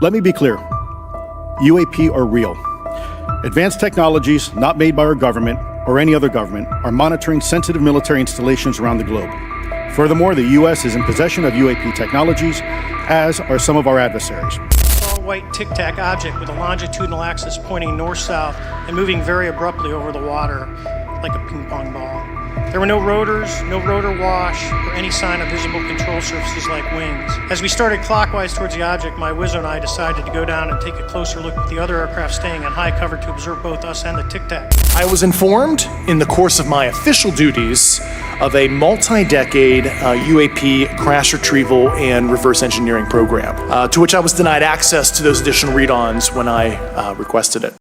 Let me be clear. UAP are real. Advanced technologies not made by our government or any other government are monitoring sensitive military installations around the globe. Furthermore, the U.S. is in possession of UAP technologies, as are some of our adversaries. A white tic-tac object with a longitudinal axis pointing north-south and moving very abruptly over the water like a ping pong ball. There were no rotors, no rotor wash, or any sign of visible control surfaces like wings. As we started clockwise towards the object, my Wizzo and I decided to go down and take a closer look at the other aircraft staying on high cover to observe both us and the tic-tac. I was informed in the course of my official duties of a multi-decade UAP crash retrieval and reverse engineering program, to which I was denied access to those additional read-ons when I requested it.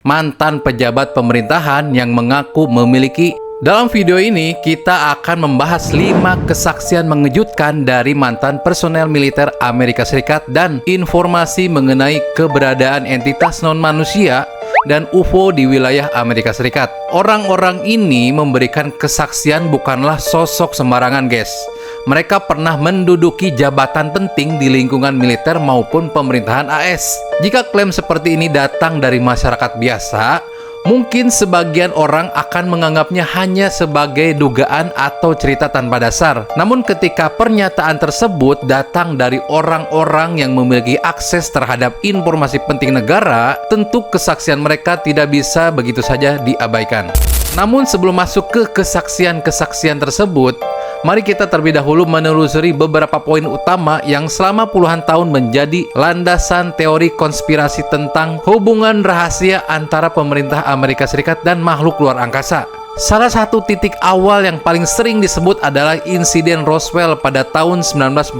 Mantan pejabat pemerintahan yang mengaku memiliki. Dalam video ini, kita akan membahas 5 kesaksian mengejutkan dari mantan personel militer Amerika Serikat dan informasi mengenai keberadaan entitas non-manusia dan UFO di wilayah Amerika Serikat. Orang-orang ini memberikan kesaksian bukanlah sosok sembarangan, guys. Mereka pernah menduduki jabatan penting di lingkungan militer maupun pemerintahan AS. Jika klaim seperti ini datang dari masyarakat biasa, mungkin sebagian orang akan menganggapnya hanya sebagai dugaan atau cerita tanpa dasar. Namun ketika pernyataan tersebut datang dari orang-orang yang memiliki akses terhadap informasi penting negara, tentu kesaksian mereka tidak bisa begitu saja diabaikan. Namun sebelum masuk ke kesaksian-kesaksian tersebut, mari kita terlebih dahulu menelusuri beberapa poin utama yang selama puluhan tahun menjadi landasan teori konspirasi tentang hubungan rahasia antara pemerintah Amerika Serikat dan makhluk luar angkasa. Salah satu titik awal yang paling sering disebut adalah insiden Roswell pada tahun 1947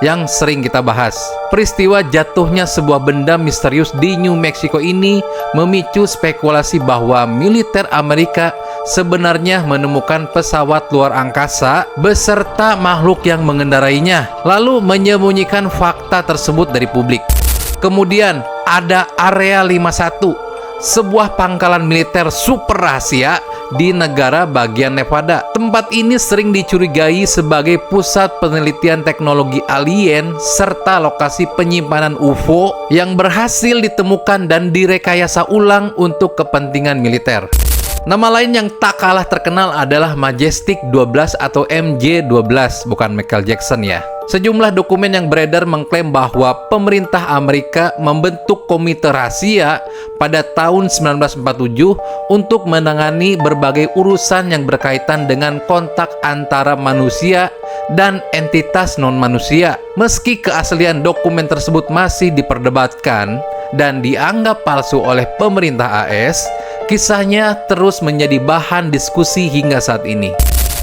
yang sering kita bahas. Peristiwa jatuhnya sebuah benda misterius di New Mexico ini memicu spekulasi bahwa militer Amerika sebenarnya menemukan pesawat luar angkasa beserta makhluk yang mengendarainya, lalu menyembunyikan fakta tersebut dari publik. Kemudian ada Area 51, sebuah pangkalan militer super rahasia di negara bagian Nevada. Tempat ini sering dicurigai sebagai pusat penelitian teknologi alien serta lokasi penyimpanan UFO yang berhasil ditemukan dan direkayasa ulang untuk kepentingan militer. Nama lain yang tak kalah terkenal adalah Majestic 12 atau MJ-12, bukan Michael Jackson ya. Sejumlah dokumen yang beredar mengklaim bahwa pemerintah Amerika membentuk komite rahasia pada tahun 1947 untuk menangani berbagai urusan yang berkaitan dengan kontak antara manusia dan entitas non-manusia. Meski keaslian dokumen tersebut masih diperdebatkan dan dianggap palsu oleh pemerintah AS, kisahnya terus menjadi bahan diskusi hingga saat ini.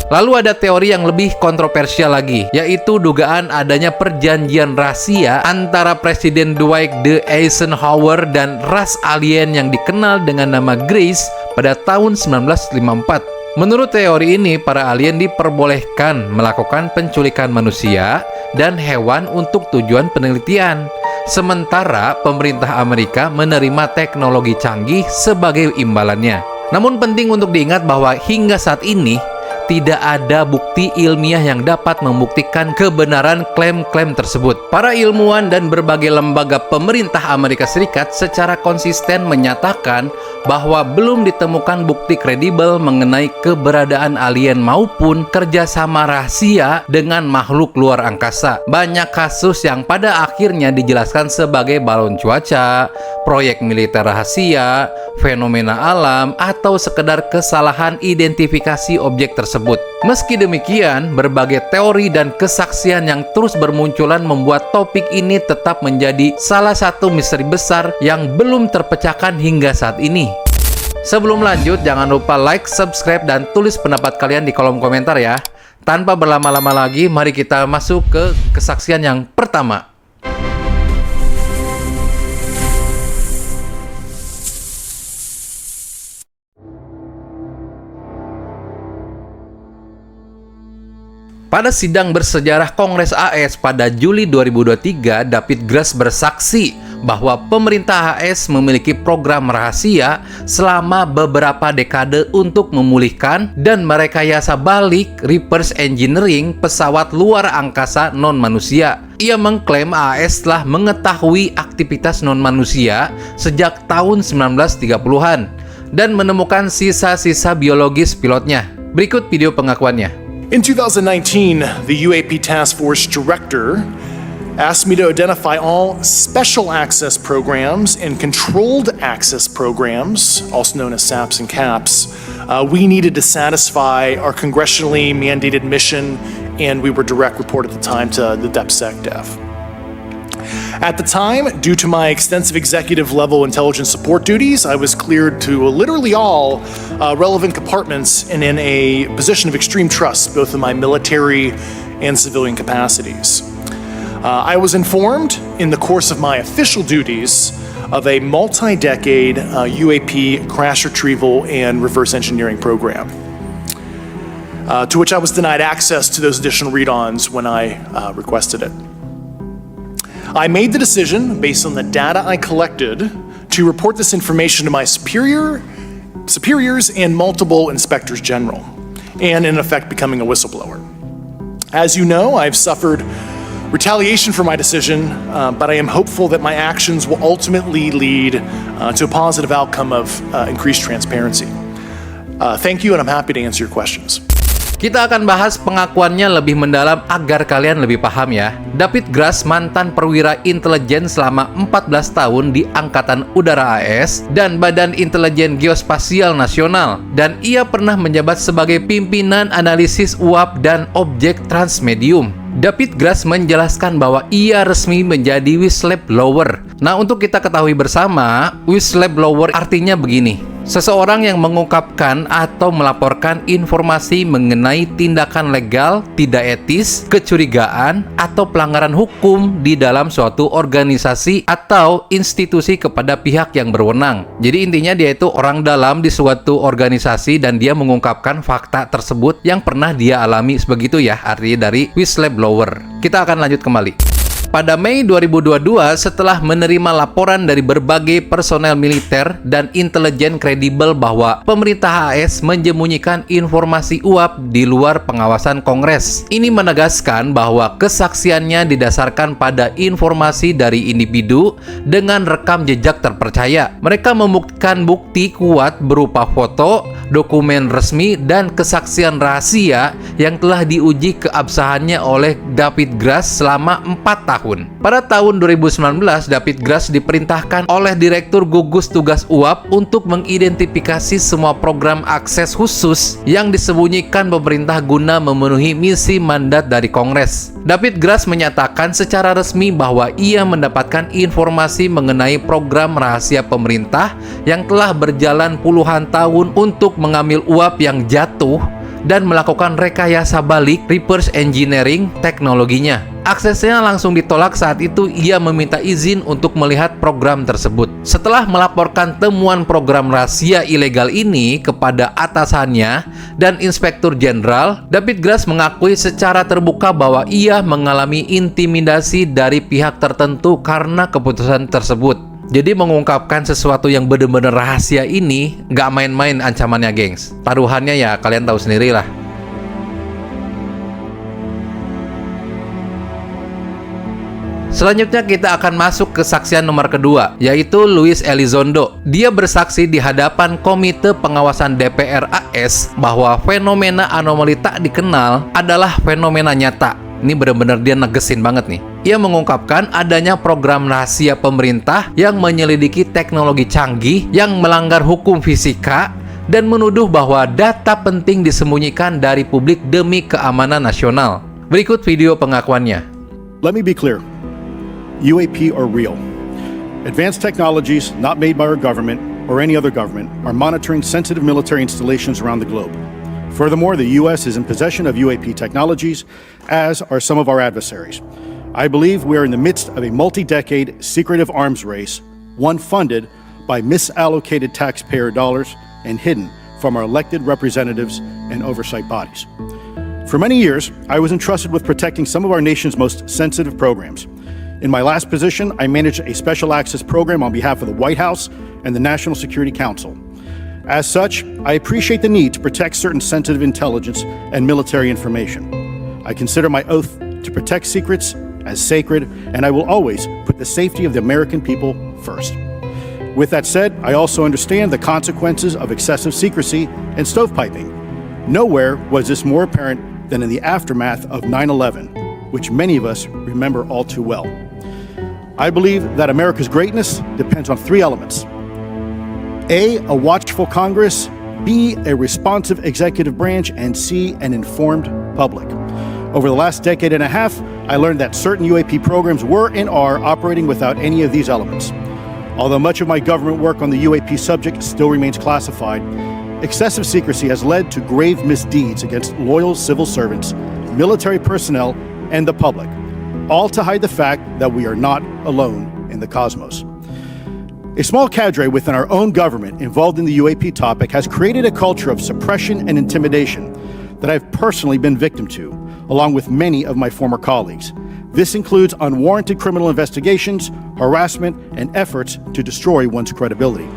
Lalu ada teori yang lebih kontroversial lagi, yaitu dugaan adanya perjanjian rahasia antara Presiden Dwight D. Eisenhower dan ras alien yang dikenal dengan nama Grace pada tahun 1954. Menurut teori ini, para alien diperbolehkan melakukan penculikan manusia dan hewan untuk tujuan penelitian. Sementara pemerintah Amerika menerima teknologi canggih sebagai imbalannya. Namun penting untuk diingat bahwa hingga saat ini tidak ada bukti ilmiah yang dapat membuktikan kebenaran klaim-klaim tersebut. Para ilmuwan dan berbagai lembaga pemerintah Amerika Serikat secara konsisten menyatakan bahwa belum ditemukan bukti kredibel mengenai keberadaan alien maupun kerjasama rahasia dengan makhluk luar angkasa. Banyak kasus yang pada akhirnya dijelaskan sebagai balon cuaca, proyek militer rahasia, fenomena alam, atau sekedar kesalahan identifikasi objek tersebut. Meski demikian, berbagai teori dan kesaksian yang terus bermunculan membuat topik ini tetap menjadi salah satu misteri besar yang belum terpecahkan hingga saat ini. Sebelum lanjut, jangan lupa like, subscribe, dan tulis pendapat kalian di kolom komentar ya. Tanpa berlama-lama lagi, mari kita masuk ke kesaksian yang pertama. Pada sidang bersejarah Kongres AS pada Juli 2023, David Grush bersaksi bahwa pemerintah AS memiliki program rahasia selama beberapa dekade untuk memulihkan dan merekayasa balik reverse engineering pesawat luar angkasa non-manusia. Ia mengklaim AS telah mengetahui aktivitas non-manusia sejak tahun 1930-an dan menemukan sisa-sisa biologis pilotnya. Berikut video pengakuannya. In 2019, the UAP Task Force Director asked me to identify all special access programs and controlled access programs, also known as SAPs and CAPs, we needed to satisfy our congressionally mandated mission, and we were direct report at the time to the DepSecDef. At the time, due to my extensive executive level intelligence support duties, I was cleared to literally all relevant compartments and in a position of extreme trust, both in my military and civilian capacities. I was informed in the course of my official duties of a multi-decade UAP crash retrieval and reverse engineering program, to which I was denied access to those additional read-ons when I requested it. I made the decision, based on the data I collected, to report this information to my superiors and multiple inspectors general, and in effect becoming a whistleblower. As you know, I've suffered retaliation for my decision, but I am hopeful that my actions will ultimately lead to a positive outcome of increased transparency. Thank you, and I'm happy to answer your questions. Kita akan bahas pengakuannya lebih mendalam agar kalian lebih paham ya. David Grush, mantan perwira intelijen selama 14 tahun di Angkatan Udara AS dan Badan Intelijen Geospasial Nasional, dan ia pernah menjabat sebagai pimpinan analisis uap dan objek transmedium. David Grush menjelaskan bahwa ia resmi menjadi whistleblower. Nah, untuk kita ketahui bersama, whistleblower artinya begini: seseorang yang mengungkapkan atau melaporkan informasi mengenai tindakan legal, tidak etis, kecurigaan, atau pelanggaran hukum di dalam suatu organisasi atau institusi kepada pihak yang berwenang. Jadi intinya dia itu orang dalam di suatu organisasi dan dia mengungkapkan fakta tersebut yang pernah dia alami, begitu ya artinya dari whistleblower. Kita akan lanjut kembali. Pada Mei 2022, setelah menerima laporan dari berbagai personel militer dan intelijen kredibel bahwa pemerintah AS menyembunyikan informasi uap di luar pengawasan Kongres. Ini menegaskan bahwa kesaksiannya didasarkan pada informasi dari individu dengan rekam jejak terpercaya. Mereka membuktikan bukti kuat berupa foto, dokumen resmi, dan kesaksian rahasia yang telah diuji keabsahannya oleh David Grush selama 4 tahun. Pada tahun 2019, David Grush diperintahkan oleh Direktur Gugus Tugas UAP untuk mengidentifikasi semua program akses khusus yang disembunyikan pemerintah guna memenuhi misi mandat dari Kongres. David Grush menyatakan secara resmi bahwa ia mendapatkan informasi mengenai program rahasia pemerintah yang telah berjalan puluhan tahun untuk mengambil uap yang jatuh dan melakukan rekayasa balik reverse engineering teknologinya. Aksesnya langsung ditolak saat itu ia meminta izin untuk melihat program tersebut. Setelah melaporkan temuan program rahasia ilegal ini kepada atasannya dan Inspektur Jenderal, David Grush mengakui secara terbuka bahwa ia mengalami intimidasi dari pihak tertentu karena keputusan tersebut. Jadi mengungkapkan sesuatu yang benar-benar rahasia ini nggak main-main ancamannya, gengs. Taruhannya ya kalian tahu sendirilah. Selanjutnya kita akan masuk ke saksian nomor kedua, yaitu Luis Elizondo. Dia bersaksi di hadapan Komite Pengawasan DPR AS bahwa fenomena anomali tak dikenal adalah fenomena nyata. Ini benar-benar dia negesin banget nih. Ia mengungkapkan adanya program rahasia pemerintah yang menyelidiki teknologi canggih yang melanggar hukum fisika dan menuduh bahwa data penting disembunyikan dari publik demi keamanan nasional. Berikut video pengakuannya. Let me be clear. UAP are real. Advanced technologies not made by our government or any other government are monitoring sensitive military installations around the globe. Furthermore, the U.S. is in possession of UAP technologies, as are some of our adversaries. I believe we are in the midst of a multi-decade secretive arms race, one funded by misallocated taxpayer dollars and hidden from our elected representatives and oversight bodies. For many years, I was entrusted with protecting some of our nation's most sensitive programs. In my last position, I managed a special access program on behalf of the White House and the National Security Council. As such, I appreciate the need to protect certain sensitive intelligence and military information. I consider my oath to protect secrets as sacred, and I will always put the safety of the American people first. With that said, I also understand the consequences of excessive secrecy and stovepiping. Nowhere was this more apparent than in the aftermath of 9/11, which many of us remember all too well. I believe that America's greatness depends on three elements. A watchful Congress, B, a responsive executive branch, and C, an informed public. Over the last decade and a half, I learned that certain UAP programs were and are operating without any of these elements. Although much of my government work on the UAP subject still remains classified, excessive secrecy has led to grave misdeeds against loyal civil servants, military personnel, and the public, all to hide the fact that we are not alone in the cosmos. A small cadre within our own government involved in the UAP topic has created a culture of suppression and intimidation that I've personally been victim to, along with many of my former colleagues. This includes unwarranted criminal investigations, harassment, and efforts to destroy one's credibility.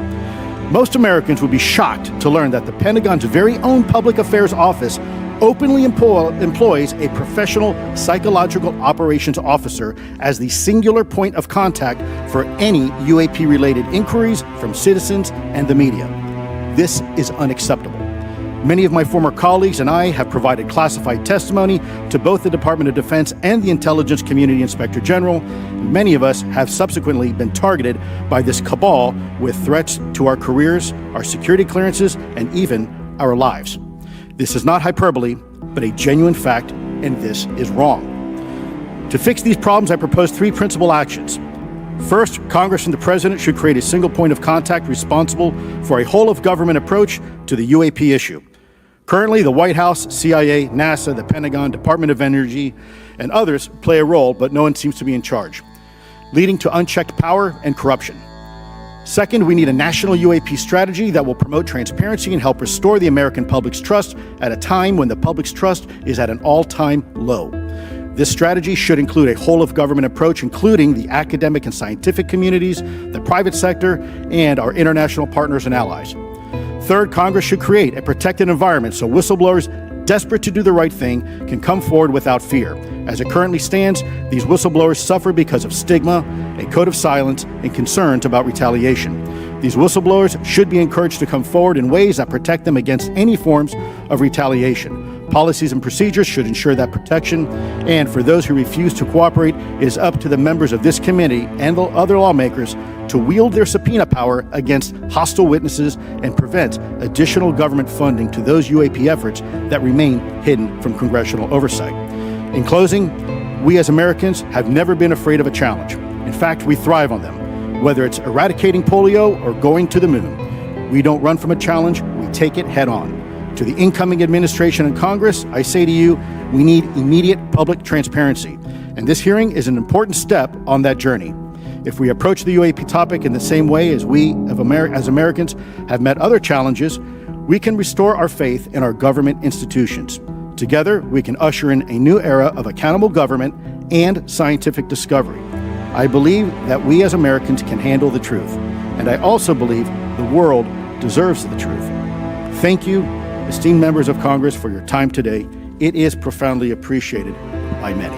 Most Americans would be shocked to learn that the Pentagon's very own Public Affairs Office openly employs a professional psychological operations officer as the singular point of contact for any UAP-related inquiries from citizens and the media. This is unacceptable. Many of my former colleagues and I have provided classified testimony to both the Department of Defense and the Intelligence Community Inspector General. Many of us have subsequently been targeted by this cabal with threats to our careers, our security clearances, and even our lives. This is not hyperbole, but a genuine fact, and this is wrong. To fix these problems, I propose three principal actions. First, Congress and the President should create a single point of contact responsible for a whole-of-government approach to the UAP issue. Currently, the White House, CIA, NASA, the Pentagon, Department of Energy, and others play a role, but no one seems to be in charge, leading to unchecked power and corruption. Second, we need a national UAP strategy that will promote transparency and help restore the American public's trust at a time when the public's trust is at an all-time low. This strategy should include a whole-of-government approach, including the academic and scientific communities, the private sector, and our international partners and allies. Third, Congress should create a protected environment so whistleblowers desperate to do the right thing can come forward without fear. As it currently stands, these whistleblowers suffer because of stigma, a code of silence, and concerns about retaliation. These whistleblowers should be encouraged to come forward in ways that protect them against any forms of retaliation. Policies and procedures should ensure that protection, and for those who refuse to cooperate, it is up to the members of this committee and the other lawmakers to wield their subpoena power against hostile witnesses and prevent additional government funding to those UAP efforts that remain hidden from congressional oversight. In closing, we as Americans have never been afraid of a challenge. In fact, we thrive on them, whether it's eradicating polio or going to the moon. We don't run from a challenge, we take it head on. To the incoming administration and Congress, I say to you, we need immediate public transparency, and this hearing is an important step on that journey. If we approach the UAP topic in the same way as we, as Americans, have met other challenges, we can restore our faith in our government institutions. Together, we can usher in a new era of accountable government and scientific discovery. I believe that we as Americans can handle the truth, and I also believe the world deserves the truth. Thank you, esteemed members of Congress, for your time today. It is profoundly appreciated by many.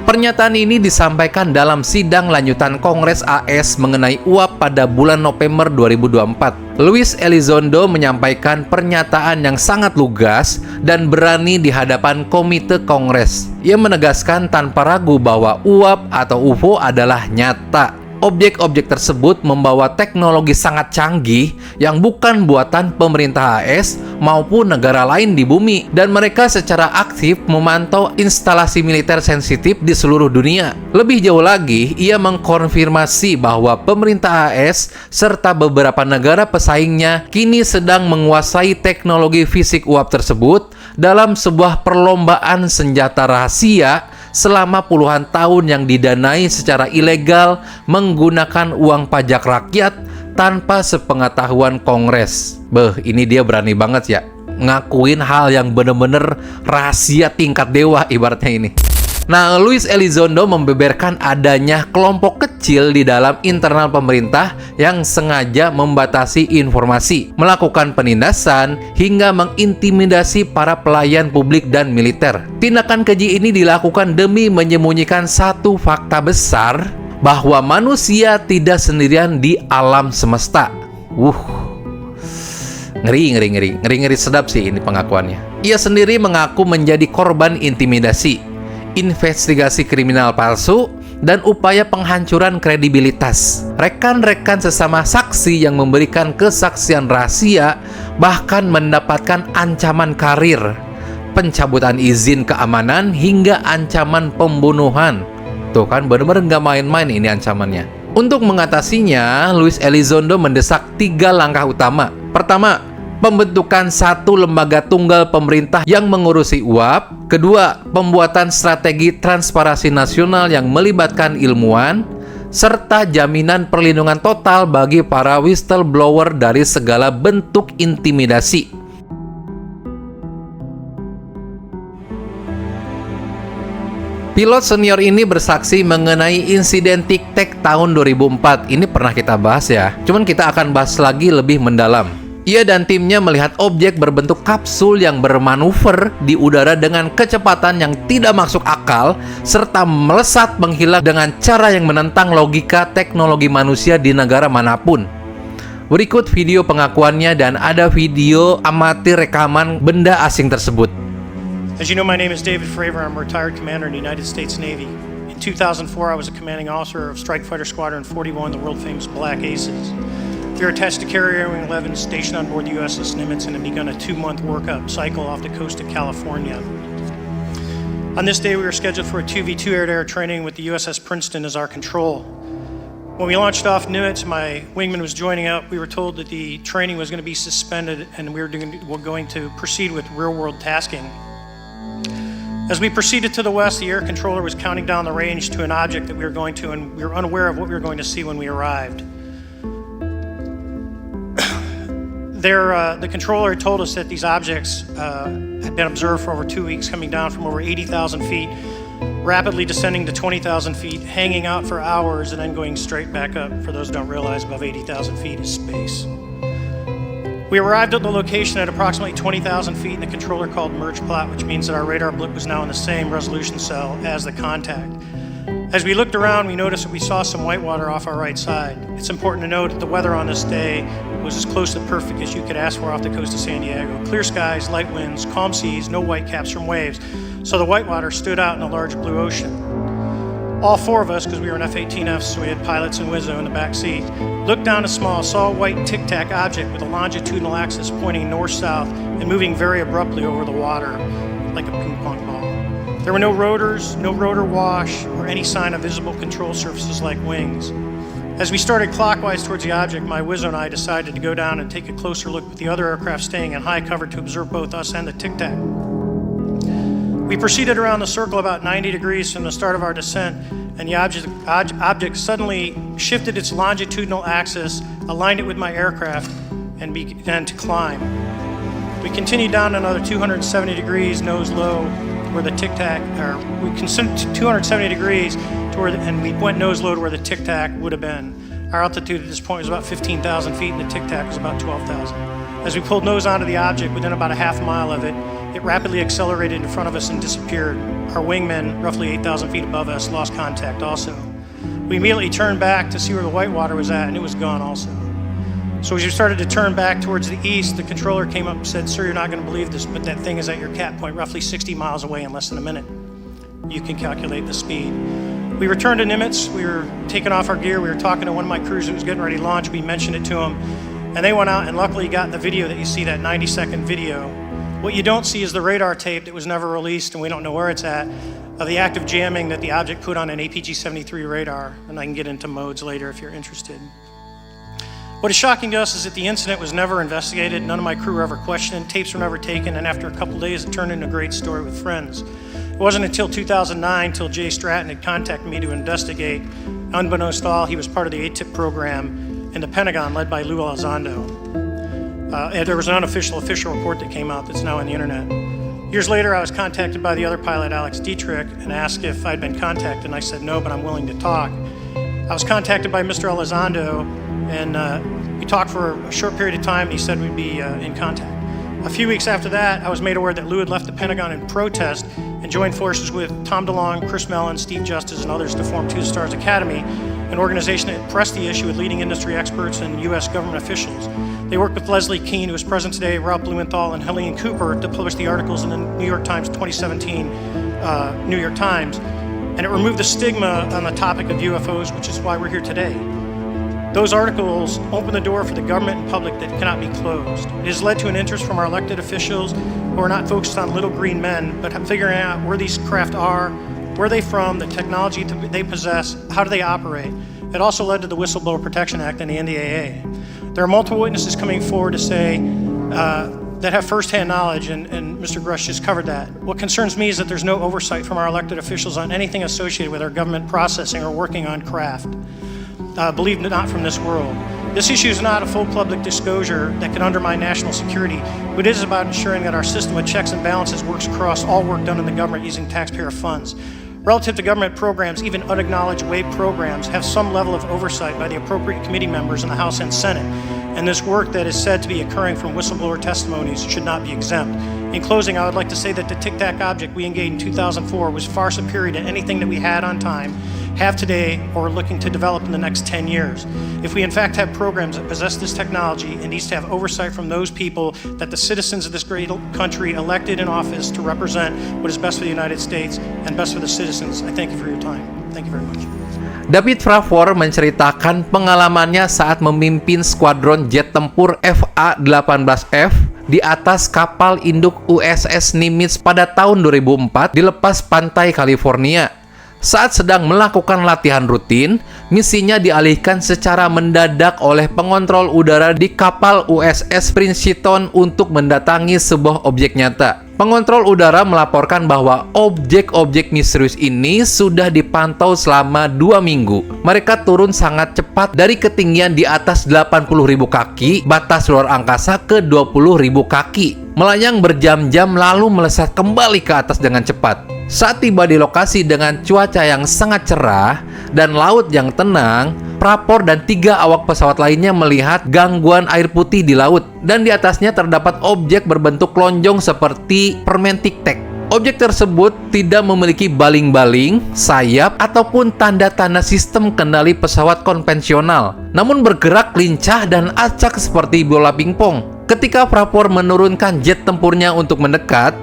Pernyataan ini disampaikan dalam sidang lanjutan Kongres AS mengenai uap pada bulan November 2024. Luis Elizondo menyampaikan pernyataan yang sangat lugas dan berani di hadapan Komite Kongres. Ia menegaskan tanpa ragu bahwa uap atau UFO adalah nyata. Objek-objek tersebut membawa teknologi sangat canggih yang bukan buatan pemerintah AS maupun negara lain di bumi, dan mereka secara aktif memantau instalasi militer sensitif di seluruh dunia. Lebih jauh lagi, ia mengkonfirmasi bahwa pemerintah AS serta beberapa negara pesaingnya kini sedang menguasai teknologi fisik uap tersebut dalam sebuah perlombaan senjata rahasia selama puluhan tahun yang didanai secara ilegal menggunakan uang pajak rakyat tanpa sepengetahuan Kongres. Ini dia berani banget ya, ngakuin hal yang bener-bener rahasia tingkat dewa ibaratnya ini. Nah, Luis Elizondo membeberkan adanya kelompok kecil di dalam internal pemerintah yang sengaja membatasi informasi, melakukan penindasan, hingga mengintimidasi para pelayan publik dan militer. Tindakan keji ini dilakukan demi menyembunyikan satu fakta besar, bahwa manusia tidak sendirian di alam semesta. Ngeri sedap sih ini pengakuannya. Ia sendiri mengaku menjadi korban intimidasi, investigasi kriminal palsu, dan upaya penghancuran kredibilitas. Rekan-rekan sesama saksi yang memberikan kesaksian rahasia bahkan mendapatkan ancaman karir, pencabutan izin keamanan, hingga ancaman pembunuhan. Tuh kan, bener-bener nggak main-main ini ancamannya. Untuk mengatasinya, Luis Elizondo mendesak 3 langkah utama. Pertama, pembentukan satu lembaga tunggal pemerintah yang mengurusi UAP. Kedua, pembuatan strategi transparansi nasional yang melibatkan ilmuwan, serta jaminan perlindungan total bagi para whistleblower dari segala bentuk intimidasi. Pilot senior ini bersaksi mengenai insiden Tic Tac tahun 2004. Ini pernah kita bahas ya, cuman kita akan bahas lagi lebih mendalam. Ia dan timnya melihat objek berbentuk kapsul yang bermanuver di udara dengan kecepatan yang tidak masuk akal, serta melesat menghilang dengan cara yang menentang logika teknologi manusia di negara manapun. Berikut video pengakuannya dan ada video amatir rekaman benda asing tersebut. As you know, my name is David Fravor. I'm a retired commander in the United States Navy. In 2004, I was a commanding officer of Strike Fighter Squadron 41, the world-famous Black Aces. We were attached to Carrier Wing 11, stationed on board the USS Nimitz, and had begun a 2-month workup cycle off the coast of California. On this day, we were scheduled for a 2v2 air-to-air training with the USS Princeton as our control. When we launched off Nimitz, my wingman was joining up. We were told that the training was going to be suspended, and we were going to proceed with real-world tasking. As we proceeded to the west, the air controller was counting down the range to an object that we were going to, and we were unaware of what we were going to see when we arrived. The controller told us that these objects had been observed for over 2 weeks, coming down from over 80,000 feet, rapidly descending to 20,000 feet, hanging out for hours, and then going straight back up. For those who don't realize, above 80,000 feet is space. We arrived at the location at approximately 20,000 feet, and the controller called merge plot, which means that our radar blip was now in the same resolution cell as the contact. As we looked around, we noticed that we saw some whitewater off our right side. It's important to note that the weather on this day was as close to perfect as you could ask for off the coast of San Diego. Clear skies, light winds, calm seas, no whitecaps from waves, so the whitewater stood out in a large blue ocean. All 4 of us, because we were in F-18Fs, so we had pilots and Wizzo in the back seat, looked down a saw a white tic-tac object with a longitudinal axis pointing north-south and moving very abruptly over the water like a ping-pong ball. There were no rotors, no rotor wash, or any sign of visible control surfaces like wings. As we started clockwise towards the object, my Wizzo and I decided to go down and take a closer look with the other aircraft staying in high cover to observe both us and the tic-tac. We proceeded around the circle about 90 degrees from the start of our descent, and the object suddenly shifted its longitudinal axis, aligned it with my aircraft, and began to climb. We continued down another 270 degrees nose low where the tic-tac, or we continued 270 degrees to where, and we went nose low to where the tic-tac would have been. Our altitude at this point was about 15,000 feet, and the tic-tac was about 12,000. As we pulled nose onto the object, within about a half mile of it, it rapidly accelerated in front of us and disappeared. Our wingman, roughly 8,000 feet above us, lost contact also. We immediately turned back to see where the whitewater was at, and it was gone also. So as we started to turn back towards the east, the controller came up and said, "Sir, you're not going to believe this, but that thing is at your cap point roughly 60 miles away in less than a minute. You can calculate the speed." We returned to Nimitz. We were taking off our gear. We were talking to one of my crews who was getting ready to launch. We mentioned it to him, and they went out and luckily got the video that you see, that 90-second video. What you don't see is the radar tape that was never released, and we don't know where it's at, of the active jamming that the object put on an APG-73 radar, and I can get into modes later if you're interested. What is shocking to us is that the incident was never investigated. None of my crew were ever questioned. Tapes were never taken, and after a couple days, it turned into a great story with friends. It wasn't until 2009 till Jay Stratton had contacted me to investigate. Unbeknownst to all, he was part of the ATIP program in the Pentagon led by Lou Elizondo. There was an unofficial official report that came out that's now on the internet. Years later, I was contacted by the other pilot, Alex Dietrich, and asked if I'd been contacted, and I said no, but I'm willing to talk. I was contacted by Mr. Elizondo, and we talked for a short period of time, and he said we'd be in contact. A few weeks after that, I was made aware that Lou had left the Pentagon in protest and joined forces with Tom DeLonge, Chris Mellon, Steve Justice, and others to form Two Stars Academy, an organization that pressed the issue with leading industry experts and U.S. government officials. They worked with Leslie Kean, who is present today, Ralph Blumenthal, and Helene Cooper to publish the articles in the New York Times 2017 New York Times, and it removed the stigma on the topic of UFOs, which is why we're here today. Those articles open the door for the government and public that cannot be closed. It has led to an interest from our elected officials who are not focused on little green men, but figuring out where these craft are, where they're from, the technology they possess, how do they operate. It also led to the Whistleblower Protection Act and the NDAA. There are multiple witnesses coming forward to say that have firsthand knowledge, and Mr. Grush just covered that. What concerns me is that there's no oversight from our elected officials on anything associated with our government processing or working on craft. Believe it not from this world. This issue is not a full public disclosure that can undermine national security, but it is about ensuring that our system of checks and balances works across all work done in the government using taxpayer funds. Relative to government programs, even unacknowledged WAVE programs have some level of oversight by the appropriate committee members in the House and Senate, and this work that is said to be occurring from whistleblower testimonies should not be exempt. In closing, I would like to say that the Tic Tac object we engaged in 2004 was far superior to anything that we had on time, have today, or are looking to develop in the next 10 years. If we in fact have programs that possess this technology, it needs to have oversight from those people that the citizens of this great country elected in office to represent what is best for the United States and best for the citizens. I thank you for your time. Thank you very much. David Fravor menceritakan pengalamannya saat memimpin skuadron jet tempur FA-18F di atas kapal induk USS Nimitz pada tahun 2004 di lepas pantai California. Saat sedang melakukan latihan rutin, misinya dialihkan secara mendadak oleh pengontrol udara di kapal USS Princeton untuk mendatangi sebuah objek nyata. Pengontrol udara melaporkan bahwa objek-objek misterius ini sudah dipantau selama 2 minggu. Mereka turun sangat cepat dari ketinggian di atas 80.000 kaki, batas luar angkasa ke 20.000 kaki. Melayang berjam-jam lalu melesat kembali ke atas dengan cepat. Saat tiba di lokasi dengan cuaca yang sangat cerah dan laut yang tenang, Prapor dan 3 awak pesawat lainnya melihat gangguan air putih di laut, dan di atasnya terdapat objek berbentuk lonjong seperti permen Tic Tac. Objek tersebut tidak memiliki baling-baling, sayap, ataupun tanda-tanda sistem kendali pesawat konvensional, namun bergerak lincah dan acak seperti bola pingpong. Ketika Prapor menurunkan jet tempurnya untuk mendekat,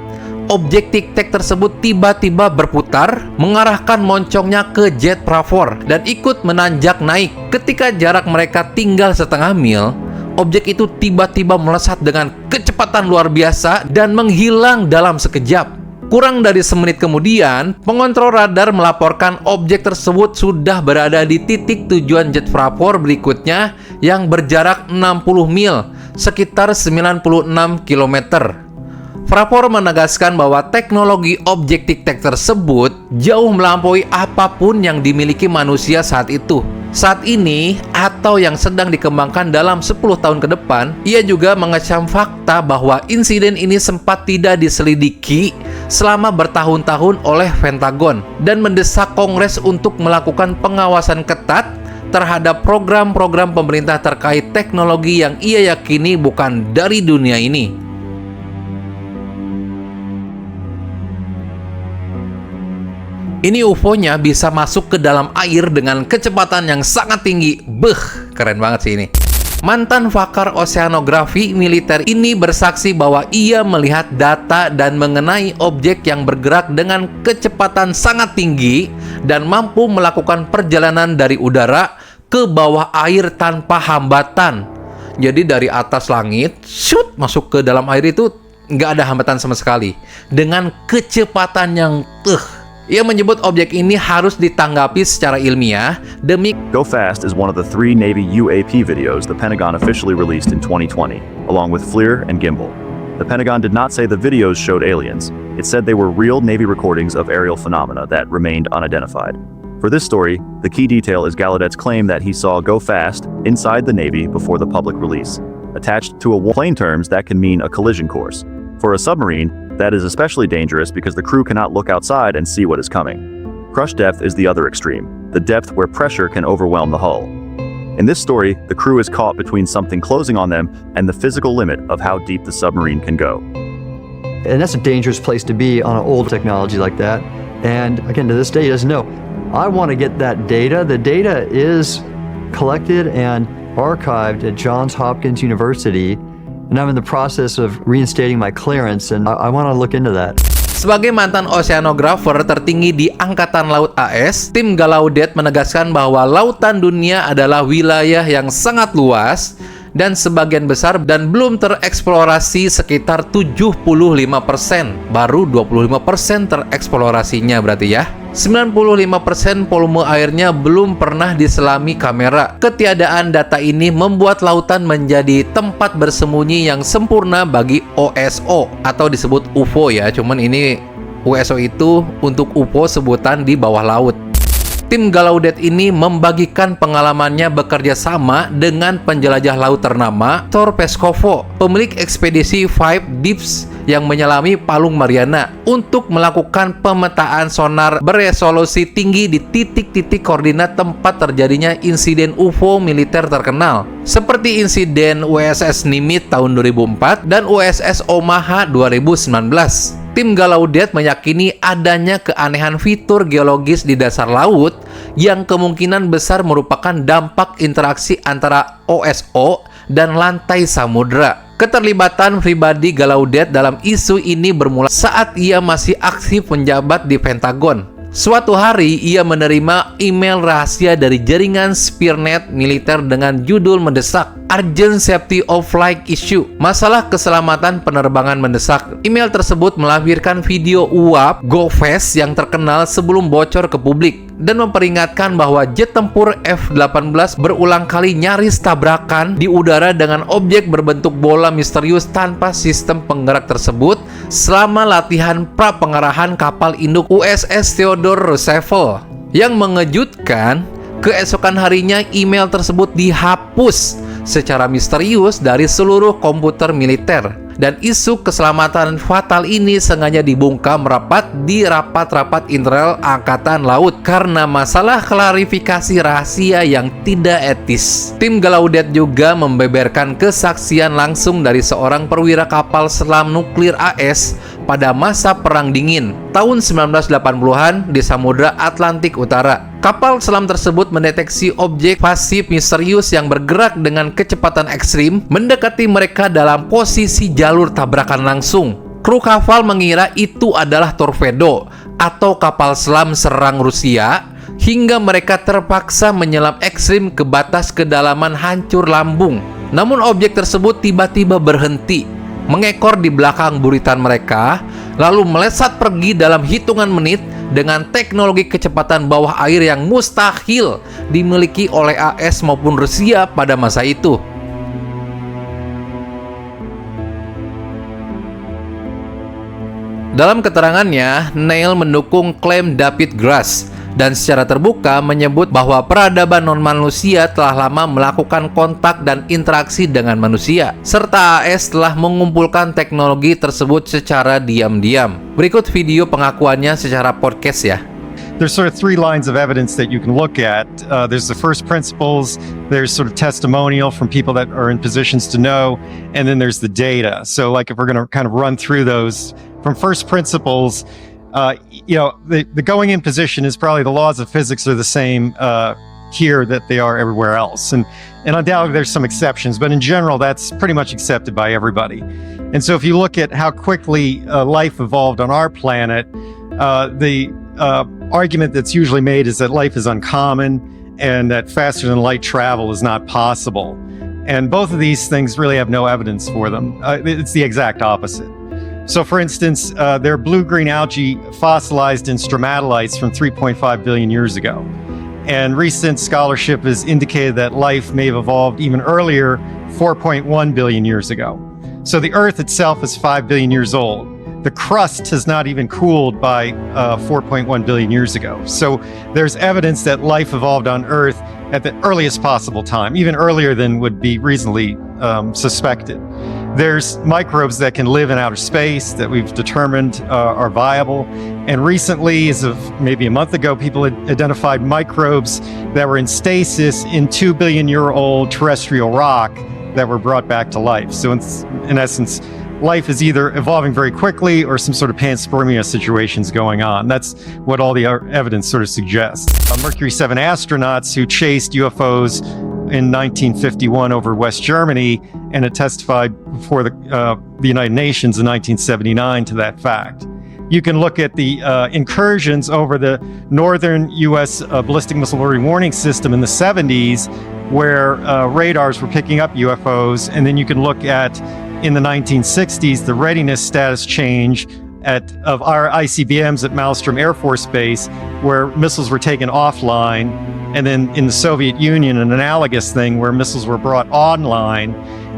objek Tic Tac tersebut tiba-tiba berputar, mengarahkan moncongnya ke jet Prapor dan ikut menanjak naik. Ketika jarak mereka tinggal setengah mil, objek itu tiba-tiba melesat dengan kecepatan luar biasa dan menghilang dalam sekejap. Kurang dari semenit kemudian, pengontrol radar melaporkan objek tersebut sudah berada di titik tujuan jet Prapor berikutnya yang berjarak 60 mil, sekitar 96 km. Prapor menegaskan bahwa teknologi objek Tic Tac tersebut jauh melampaui apapun yang dimiliki manusia saat itu. Saat ini, atau yang sedang dikembangkan dalam 10 tahun ke depan, ia juga mengecam fakta bahwa insiden ini sempat tidak diselidiki selama bertahun-tahun oleh Pentagon dan mendesak Kongres untuk melakukan pengawasan ketat terhadap program-program pemerintah terkait teknologi yang ia yakini bukan dari dunia ini. Ini UFO-nya bisa masuk ke dalam air dengan kecepatan yang sangat tinggi. Keren banget sih ini. Mantan pakar oseanografi militer ini bersaksi bahwa ia melihat data dan mengenai objek yang bergerak dengan kecepatan sangat tinggi dan mampu melakukan perjalanan dari udara ke bawah air tanpa hambatan. Jadi dari atas langit, shoot, masuk ke dalam air itu nggak ada hambatan sama sekali. Dengan kecepatan yang Ia menyebut objek ini harus ditanggapi secara ilmiah demi Go Fast is one of the 3 Navy UAP videos the Pentagon officially released in 2020, along with FLIR and Gimbal. The Pentagon did not say the videos showed aliens. It said they were real Navy recordings of aerial phenomena that remained unidentified. For this story, the key detail is Gallaudet's claim that he saw Go Fast inside the Navy before the public release. Attached to a plane terms, that can mean a collision course. For a submarine, That is especially dangerous because the crew cannot look outside and see what is coming. Crush depth is the other extreme, the depth where pressure can overwhelm the hull. In this story, the crew is caught between something closing on them and the physical limit of how deep the submarine can go. And that's a dangerous place to be on an old technology like that. And again, to this day, he doesn't know. I want to get that data. The data is collected and archived at Johns Hopkins University, and I'm in the process of reinstating my clearance, and I want to look into that. Sebagai mantan oceanographer tertinggi di Angkatan Laut AS, tim Gallaudet menegaskan bahwa lautan dunia adalah wilayah yang sangat luas dan sebagian besar dan belum tereksplorasi sekitar 75%. Baru 25% tereksplorasinya berarti ya. 95% volume airnya belum pernah diselami kamera. Ketiadaan data ini membuat lautan menjadi tempat bersembunyi yang sempurna bagi OSO atau disebut UFO ya. Cuman ini USO itu untuk UFO sebutan di bawah laut. Tim Gallaudet ini membagikan pengalamannya bekerja sama dengan penjelajah laut ternama Thor Peskovo, pemilik ekspedisi Five Deeps yang menyelami Palung Mariana untuk melakukan pemetaan sonar beresolusi tinggi di titik-titik koordinat tempat terjadinya insiden UFO militer terkenal, seperti insiden USS Nimitz tahun 2004 dan USS Omaha 2019. Tim Gallaudet meyakini adanya keanehan fitur geologis di dasar laut yang kemungkinan besar merupakan dampak interaksi antara OSO dan lantai samudra. Keterlibatan pribadi Gallaudet dalam isu ini bermula saat ia masih aktif menjabat di Pentagon. Suatu hari, ia menerima email rahasia dari jaringan Spearnet militer dengan judul mendesak, Urgent Safety of Flight Issue, masalah keselamatan penerbangan mendesak. Email tersebut melahirkan video uap GoFast yang terkenal sebelum bocor ke publik dan memperingatkan bahwa jet tempur F-18 berulang kali nyaris tabrakan di udara dengan objek berbentuk bola misterius tanpa sistem penggerak tersebut selama latihan pra-pengarahan kapal induk USS Theodore Roosevelt. Yang mengejutkan, keesokan harinya email tersebut dihapus secara misterius dari seluruh komputer militer. Dan isu keselamatan fatal ini sengaja dibungkam rapat di rapat-rapat internal Angkatan Laut karena masalah klarifikasi rahasia yang tidak etis. Tim Gallaudet juga membeberkan kesaksian langsung dari seorang perwira kapal selam nuklir AS pada masa Perang Dingin tahun 1980-an di Samudra Atlantik Utara. Kapal selam tersebut mendeteksi objek pasif misterius yang bergerak dengan kecepatan ekstrim mendekati mereka dalam posisi jalur tabrakan langsung. Kru kapal mengira itu adalah torpedo atau kapal selam serang Rusia hingga mereka terpaksa menyelam ekstrim ke batas kedalaman hancur lambung. Namun objek tersebut tiba-tiba berhenti, mengekor di belakang buritan mereka, lalu melesat pergi dalam hitungan menit dengan teknologi kecepatan bawah air yang mustahil dimiliki oleh AS maupun Rusia pada masa itu. Dalam keterangannya, Neil mendukung klaim David Grush dan secara terbuka menyebut bahwa peradaban non-manusia telah lama melakukan kontak dan interaksi dengan manusia, serta AS telah mengumpulkan teknologi tersebut secara diam-diam. Berikut video pengakuannya secara podcast ya. There's sort of three lines of evidence that you can look at. There's the first principles, there's sort of testimonial from people that are in positions to know, and then there's the data. So like if we're going to kind of run through those from first principles, the going in position is probably the laws of physics are the same here that they are everywhere else. And undoubtedly there's some exceptions, but in general, that's pretty much accepted by everybody. And so if you look at how quickly life evolved on our planet, the argument that's usually made is that life is uncommon and that faster than light travel is not possible. And both of these things really have no evidence for them. It's the exact opposite. So for instance, there are blue-green algae fossilized in stromatolites from 3.5 billion years ago. And recent scholarship has indicated that life may have evolved even earlier, 4.1 billion years ago. So the Earth itself is 5 billion years old. The crust has not even cooled by 4.1 billion years ago. So there's evidence that life evolved on Earth at the earliest possible time, even earlier than would be reasonably suspected. There's microbes that can live in outer space that we've determined are viable. And recently, as of maybe a month ago, people had identified microbes that were in stasis in 2 billion year old terrestrial rock that were brought back to life. So in essence, life is either evolving very quickly or some sort of panspermia situations going on. That's what all the evidence sort of suggests. Mercury 7 astronauts who chased UFOs in 1951 over West Germany and had testified before the United Nations in 1979 to that fact. You can look at the incursions over the northern U.S. Ballistic Missile Early Warning System in the 70s, where radars were picking up UFOs, and then you can look at, in the 1960s, the readiness status change of our ICBMs at Malmstrom Air Force Base, where missiles were taken offline, and then in the Soviet Union, an analogous thing where missiles were brought online,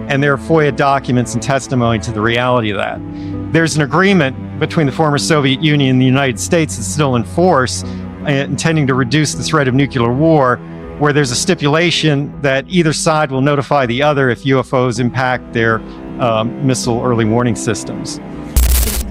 and there are FOIA documents and testimony to the reality of that. There's an agreement between the former Soviet Union and the United States that's still in force, intending to reduce the threat of nuclear war, where there's a stipulation that either side will notify the other if UFOs impact their missile early warning systems.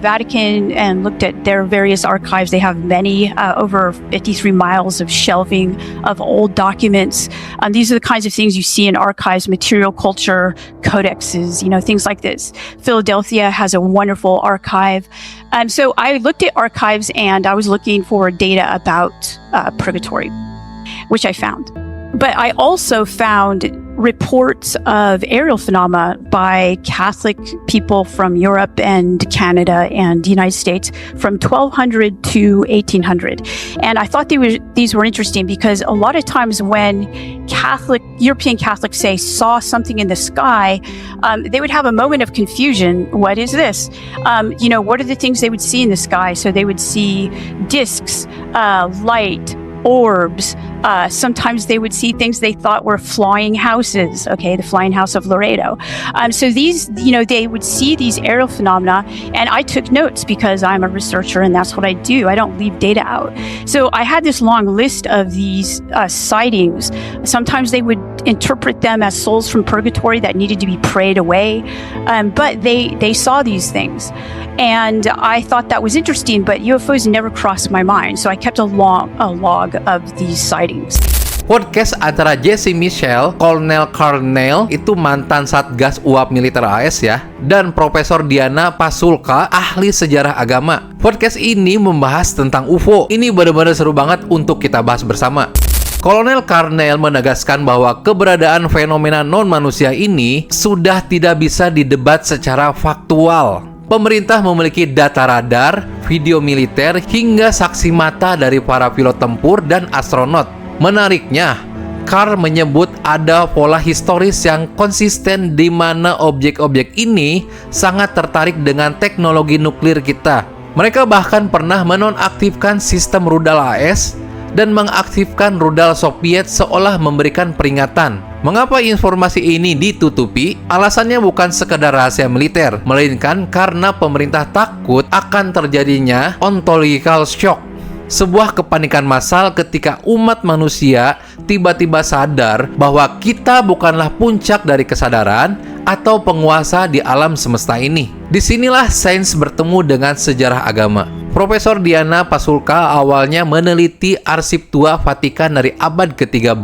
Vatican and looked at their various archives. They have many, over 53 miles of shelving of old documents. These are the kinds of things you see in archives, material culture, codexes, things like this. Philadelphia has a wonderful archive. So I looked at archives and I was looking for data about purgatory, which I found. But I also found reports of aerial phenomena by Catholic people from Europe and Canada and the United States from 1200 to 1800. And I thought these were interesting because a lot of times when European Catholics, say, saw something in the sky, they would have a moment of confusion. What is this? What are the things they would see in the sky? So they would see discs, light, orbs. Sometimes they would see things they thought were flying houses, the flying house of Laredo. So these, they would see these aerial phenomena, and I took notes because I'm a researcher and that's what I do. I don't leave data out. So I had this long list of these sightings. Sometimes they would interpret them as souls from purgatory that needed to be prayed away, but they saw these things. And I thought that was interesting, but UFOs never crossed my mind. So I kept a log of these sightings. Podcast antara Jesse Mitchell, Colonel Carnell, itu mantan Satgas UAP militer AS ya, dan Profesor Diana Pasulka, ahli sejarah agama. Podcast ini membahas tentang UFO. Ini benar-benar seru banget untuk kita bahas bersama. Kolonel Carnell menegaskan bahwa keberadaan fenomena non-manusia ini sudah tidak bisa didebat secara faktual. Pemerintah memiliki data radar, video militer, hingga saksi mata dari para pilot tempur dan astronot. Menariknya, Carr menyebut ada pola historis yang konsisten di mana objek-objek ini sangat tertarik dengan teknologi nuklir kita. Mereka bahkan pernah menonaktifkan sistem rudal AS dan mengaktifkan rudal Soviet seolah memberikan peringatan. Mengapa informasi ini ditutupi? Alasannya bukan sekedar rahasia militer, melainkan karena pemerintah takut akan terjadinya ontological shock, sebuah kepanikan massal ketika umat manusia tiba-tiba sadar bahwa kita bukanlah puncak dari kesadaran atau penguasa di alam semesta ini. Disinilah sains bertemu dengan sejarah agama. Profesor Diana Pasulka awalnya meneliti arsip tua Vatikan dari abad ke-13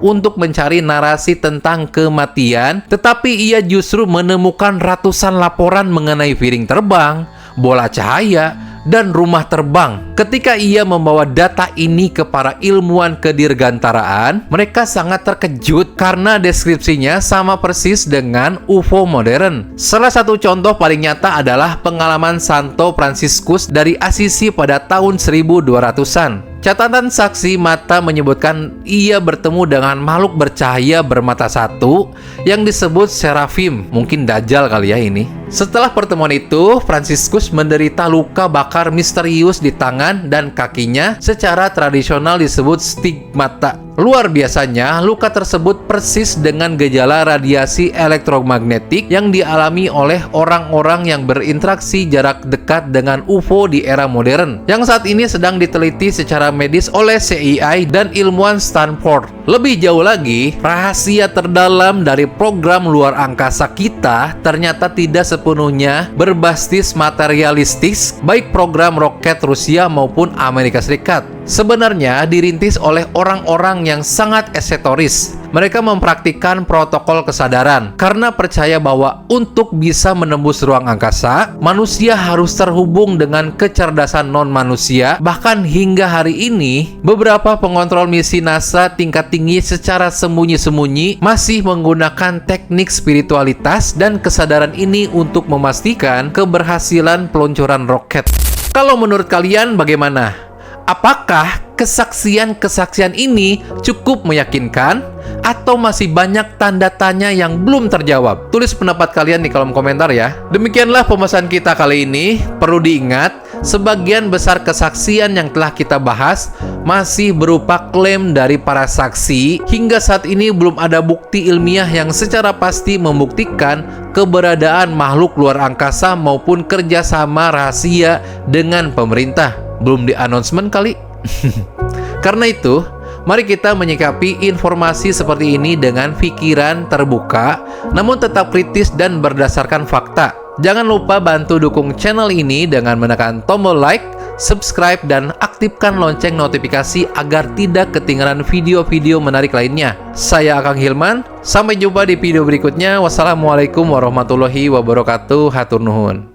untuk mencari narasi tentang kematian, tetapi ia justru menemukan ratusan laporan mengenai piring terbang, bola cahaya, dan rumah terbang. Ketika ia membawa data ini ke para ilmuwan kedirgantaraan, mereka sangat terkejut karena deskripsinya sama persis dengan UFO modern. Salah satu contoh paling nyata adalah pengalaman Santo Franciscus dari Assisi pada tahun 1200-an. Catatan saksi mata menyebutkan ia bertemu dengan makhluk bercahaya bermata satu yang disebut Seraphim, mungkin Dajjal kali ya ini. Setelah pertemuan itu, Franciscus menderita luka bakar misterius di tangan dan kakinya, secara tradisional disebut stigmata. Luar biasanya, luka tersebut persis dengan gejala radiasi elektromagnetik yang dialami oleh orang-orang yang berinteraksi jarak dekat dengan UFO di era modern, yang saat ini sedang diteliti secara medis oleh CIA dan ilmuwan Stanford. Lebih jauh lagi, rahasia terdalam dari program luar angkasa kita ternyata tidak sepenuhnya berbasis materialistis, baik program roket Rusia maupun Amerika Serikat. Sebenarnya dirintis oleh orang-orang yang sangat esoteris. Mereka mempraktikkan protokol kesadaran karena percaya bahwa untuk bisa menembus ruang angkasa, manusia harus terhubung dengan kecerdasan non-manusia. Bahkan hingga hari ini, beberapa pengontrol misi NASA tingkat tinggi secara sembunyi-sembunyi masih menggunakan teknik spiritualitas dan kesadaran ini untuk memastikan keberhasilan peluncuran roket. Kalau menurut kalian bagaimana? Apakah kesaksian-kesaksian ini cukup meyakinkan atau masih banyak tanda tanya yang belum terjawab? Tulis pendapat kalian di kolom komentar ya. Demikianlah pembahasan kita kali ini. Perlu diingat, sebagian besar kesaksian yang telah kita bahas masih berupa klaim dari para saksi. Hingga saat ini belum ada bukti ilmiah yang secara pasti membuktikan keberadaan makhluk luar angkasa maupun kerjasama rahasia dengan pemerintah. Belum di announcement kali. Karena itu, mari kita menyikapi informasi seperti ini dengan pikiran terbuka, namun tetap kritis dan berdasarkan fakta. Jangan lupa bantu dukung channel ini dengan menekan tombol like, subscribe, dan aktifkan lonceng notifikasi agar tidak ketinggalan video-video menarik lainnya. Saya Akang Hilman, sampai jumpa di video berikutnya. Wassalamualaikum warahmatullahi wabarakatuh. Hatur nuhun.